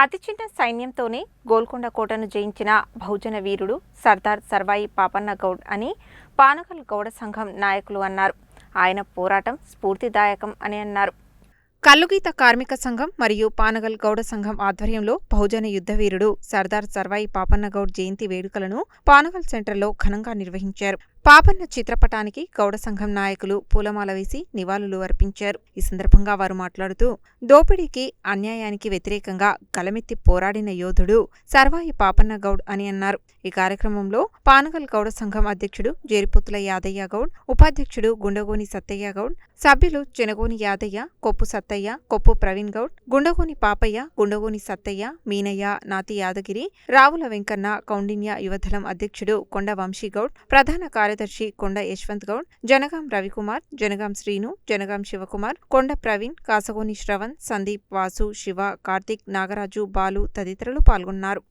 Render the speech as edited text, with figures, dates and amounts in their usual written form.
అతి చిన్న సైన్యంతోనే గోల్కొండ కోటను జయించిన బహుజన వీరుడు సర్దార్ సర్వాయి పాపన్న గౌడ్ అని పానగల్ గౌడ సంఘం నాయకులు అన్నారు. ఆయన పోరాటం స్ఫూర్తిదాయకం అని అన్నారు. కల్లుగీత కార్మిక సంఘం మరియు పానగల్ గౌడ సంఘం ఆధ్వర్యంలో బహుజన యుద్ధ వీరుడు సర్దార్ సర్వాయి పాపన్న గౌడ్ జయంతి వేడుకలను పానగల్ సెంటర్లో ఘనంగా నిర్వహించారు. పాపన్న చిత్రపటానికి గౌడ సంఘం నాయకులు పూలమాల వేసి నివాళులు అర్పించారు. ఈ సందర్భంగా వారు మాట్లాడుతూ దోపిడీకి అన్యాయానికి వ్యతిరేకంగా గలమెత్తి పోరాడిన యోధుడు సర్వాయి పాపన్న గౌడ్ అని అన్నారు. ఈ కార్యక్రమంలో పానగల్ గౌడ సంఘం అధ్యక్షుడు జేరిపోతుల యాదయ్య గౌడ్, ఉపాధ్యక్షుడు గుండగోని సత్తయ్య గౌడ్, సభ్యులు చెనగోని యాదయ్య, కొప్పు సత్తయ్య, కొప్పు ప్రవీణ్ గౌడ్, గుండగోని పాపయ్య, గుండగోని సత్తయ్య, మీనయ్య, నాతి యాదగిరి, రావుల వెంకన్న, కౌండిన్య యువదళం అధ్యక్షుడు కొండ వంశీగౌడ్, ప్రధాన కార్యదర్శి కొండ యశ్వంత్ గౌడ్, జనగాం రవికుమార్, జనగాం శ్రీను, జనగాం శివకుమార్, కొండ ప్రవీణ్, కాసగోని శ్రవణ్, సందీప్, వాసు, శివ, కార్తిక్, నాగరాజు, బాలు తదితరులు పాల్గొన్నారు.